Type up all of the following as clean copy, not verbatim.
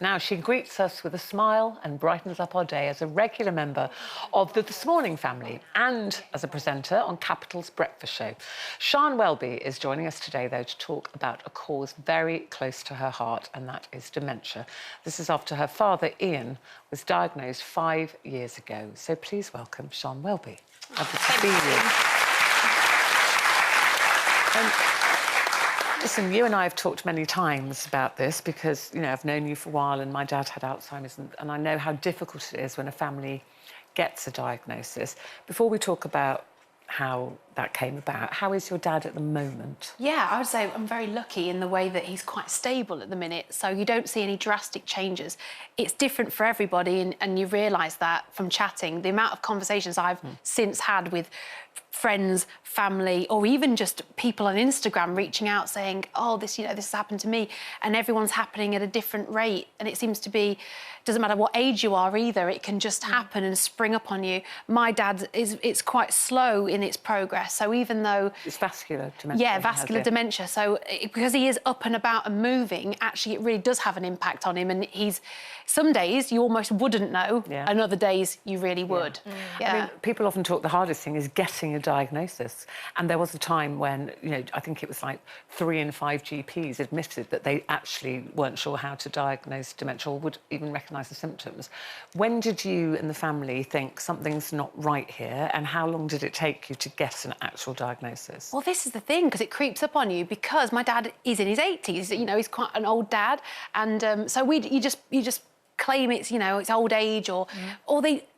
Now, she greets us with a smile and brightens up our day as a regular member of the This Morning family and as a presenter on Capital's breakfast show. Siân Welby is joining us today, though, to talk about a cause very close to her heart, and that is dementia. This is after her father, Ian, was diagnosed 5 years ago. So please welcome Siân Welby. Lovely to see you. Listen, you and I have talked many times about this because, you know, I've known you for a while and my dad had Alzheimer's and I know how difficult it is when a family gets a diagnosis. Before we talk about how that came about, how is your dad at the moment? Yeah, I would say I'm very lucky in the way that he's quite stable at the minute, so you don't see any drastic changes. It's different for everybody, and you realise that from chatting. The amount of conversations I've since had with friends, family, or even just people on Instagram reaching out saying, oh, this has happened to me, and everyone's happening at a different rate, and it seems to be, doesn't matter what age you are either, it can just happen and spring up on you. My dad it's quite slow in its progress, so even though... It's vascular dementia. Yeah, vascular dementia, so because he is up and about and moving, actually it really does have an impact on him, and some days you almost wouldn't know, and other days you really would. I mean, people often talk the hardest thing is getting a diagnosis, and there was a time when, you know, I think it was like 3 in 5 GPs admitted that they actually weren't sure how to diagnose dementia or would even recognise the symptoms. When did you and the family think something's not right here, and how long did it take you to get an actual diagnosis? Well, this is the thing, because it creeps up on you, because my dad is in his 80s, you know, he's quite an old dad, and so you just claim it's, you know, it's old age, or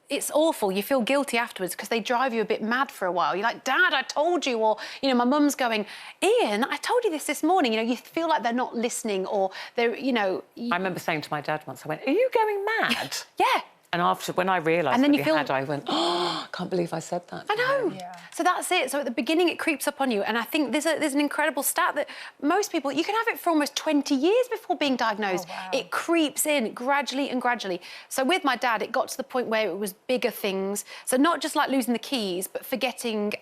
it's awful. You feel guilty afterwards because they drive you a bit mad for a while. You're like, Dad, I told you. Or, you know, my mum's going, Ian, I told you this morning. You know, you feel like they're not listening, or they're, you know... I remember saying to my dad once, I went, are you going mad? Yeah. And after, when I realised that he had, I went, oh, I can't believe I said that. I know. Yeah. So that's it. So at the beginning, it creeps up on you. And I think there's an incredible stat that most people, you can have it for almost 20 years before being diagnosed. Oh, wow. It creeps in gradually and gradually. So with my dad, it got to the point where it was bigger things. So not just like losing the keys, but forgetting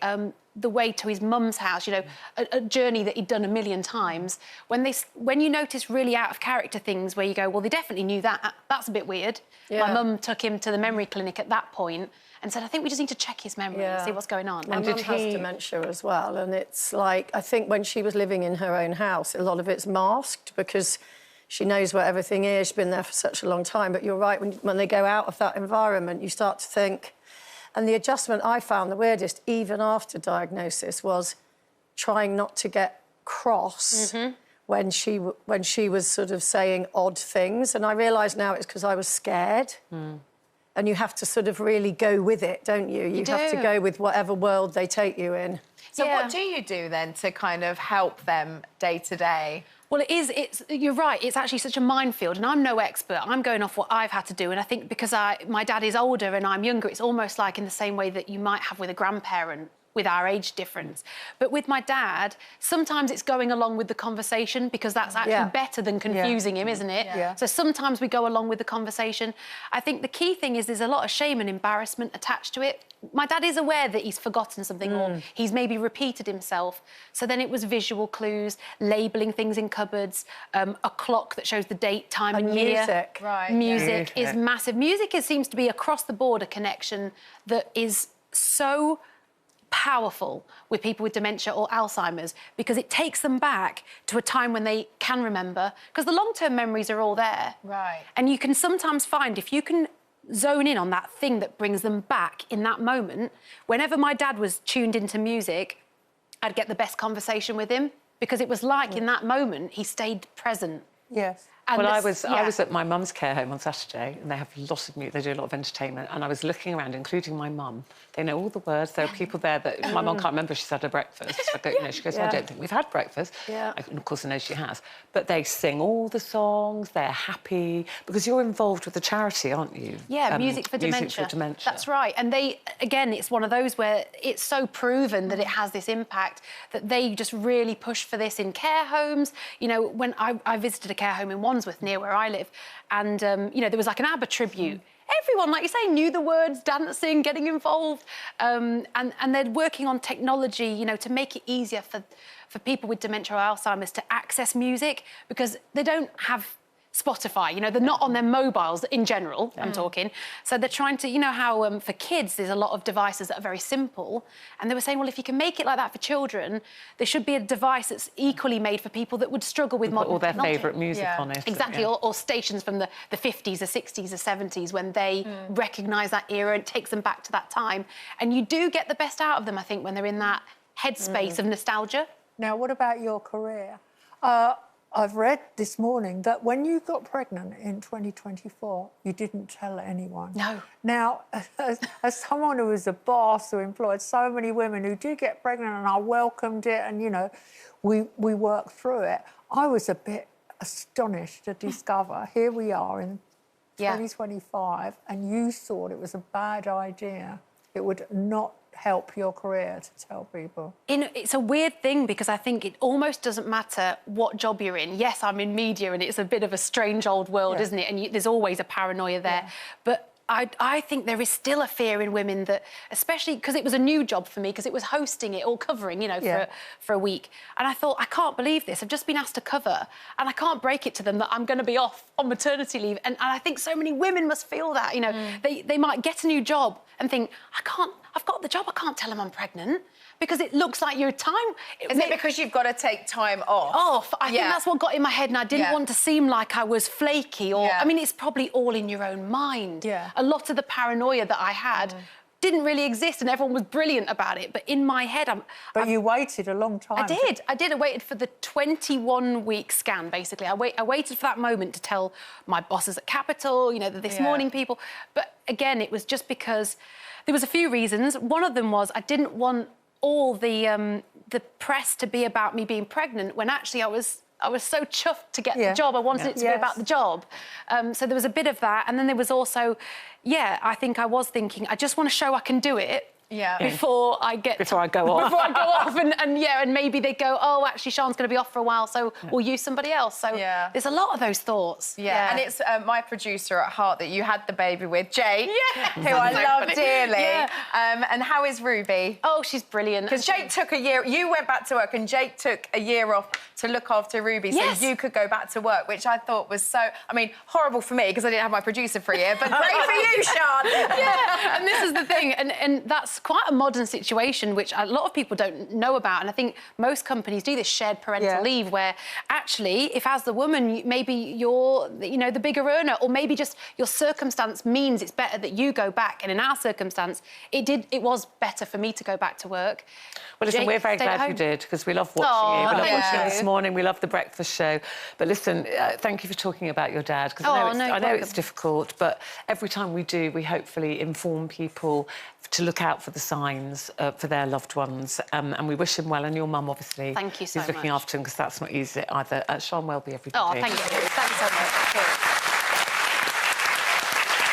the way to his mum's house, you know, a journey that he'd done a million times. When you notice really out of character things where you go, well, they definitely knew that. That's a bit weird. Yeah. My mum took him to the memory clinic at that point and said, I think we just need to check his memory and see what's going on. My mum has dementia as well, and it's like, I think when she was living in her own house, a lot of it's masked because she knows where everything is. She's been there for such a long time. But you're right, when they go out of that environment, you start to think... And the adjustment I found the weirdest, even after diagnosis, was trying not to get cross when she was sort of saying odd things. And I realise now it's because I was scared. And you have to sort of really go with it, don't you? You have to go with whatever world they take you in. So what do you do then to kind of help them day to day? Well, you're right, it's actually such a minefield, and I'm no expert. I'm going off what I've had to do, and I think because my dad is older and I'm younger, it's almost like in the same way that you might have with a grandparent, with our age difference. But with my dad, sometimes it's going along with the conversation because that's actually better than confusing him, isn't it? Yeah. So sometimes we go along with the conversation. I think the key thing is there's a lot of shame and embarrassment attached to it. My dad is aware that he's forgotten something or he's maybe repeated himself. So then it was visual clues, labelling things in cupboards, a clock that shows the date, time and year. Music. Right. Music is massive. Music seems to be across the board a connection that is so powerful with people with dementia or Alzheimer's because it takes them back to a time when they can remember, because the long-term memories are all there. Right. And you can sometimes find, if you can zone in on that thing that brings them back in that moment, whenever my dad was tuned into music, I'd get the best conversation with him because it was like in that moment he stayed present. Yes. And well, I was at my mum's care home on Saturday, and they have lots of music, they do a lot of entertainment, and I was looking around, including my mum. They know all the words. There are people there that my mum can't remember if she's had her breakfast. I go, you know, she goes, I don't think we've had breakfast. Yeah. And of course, I know she has. But they sing all the songs, they're happy, because you're involved with the charity, aren't you? Yeah, Music for Dementia. Music for Dementia. That's right. And they, again, it's one of those where it's so proven that it has this impact that they just really push for this in care homes. You know, when I visited a care home in Wandsworth, near where I live, and, you know, there was like an ABBA tribute. Everyone, like you say, knew the words, dancing, getting involved, and they're working on technology, you know, to make it easier for people with dementia or Alzheimer's to access music, because they don't have Spotify. You know, they're not on their mobiles in general, I'm talking. So they're trying to, you know how for kids there's a lot of devices that are very simple. And they were saying, well, if you can make it like that for children, there should be a device that's equally made for people that would struggle with modern all their technology. favourite music on it. Exactly, or stations from the 50s, the 60s, the 70s, when they recognise that era and takes them back to that time. And you do get the best out of them, I think, when they're in that headspace of nostalgia. Now, what about your career? I've read this morning that when you got pregnant in 2024, you didn't tell anyone. No. Now, as someone who was a boss who employed so many women who did get pregnant, and I welcomed it, and, you know, we worked through it, I was a bit astonished to discover here we are in 2025, and you thought it was a bad idea. It would not help your career to tell people. It's a weird thing because I think it almost doesn't matter what job you're in. Yes, I'm in media and it's a bit of a strange old world, isn't it? And there's always a paranoia there. But I think there is still a fear in women that, especially because it was a new job for me, because it was hosting it or covering, you know, for a week. And I thought, I can't believe this. I've just been asked to cover and I can't break it to them that I'm going to be off on maternity leave. And I think so many women must feel that, you know, they might get a new job and think, I've got the job, I can't tell them I'm pregnant because it looks like your time... Is it because you've got to take time off? I think that's what got in my head, and I didn't want to seem like I was flaky or... I mean, it's probably all in your own mind. A lot of the paranoia that I had didn't really exist and everyone was brilliant about it, but in my head... But you waited a long time. I did. I waited for the 21-week scan, basically. I waited for that moment to tell my bosses at Capital, you know, the This Morning people. But, again, it was just because... There was a few reasons. One of them was I didn't want all the press to be about me being pregnant when actually I was so chuffed to get the job. I wanted it to be about the job. So there was a bit of that. And then there was also, I think I was thinking, I just want to show I can do it. Before I go off. Before I go off, and maybe they go, oh, actually, Sian's going to be off for a while, so we'll use somebody else. So there's a lot of those thoughts. And it's my producer at heart that you had the baby with, Jake, who I love dearly. And how is Ruby? Oh, she's brilliant. Because Jake took a year. You went back to work, and Jake took a year off to look after Ruby, so you could go back to work, which I thought was so. I mean, horrible for me because I didn't have my producer for a year, but great for you, Sian. And this is the thing, and that's quite a modern situation which a lot of people don't know about, and I think most companies do this shared parental leave where actually if as the woman maybe you're, you know, the bigger earner, or maybe just your circumstance means it's better that you go back, and in our circumstance it was better for me to go back to work. Well, listen, we're very glad you did, because we love watching you. We love watching you this morning. We love the breakfast show. But listen, thank you for talking about your dad, because I know it's difficult, but every time we do, we hopefully inform people to look out for the signs for their loved ones. And we wish him well, and your mum, obviously. Thank you so much. Is looking after him, because that's not easy either. Siân Welby, everybody. Oh, thank you. Thanks so much.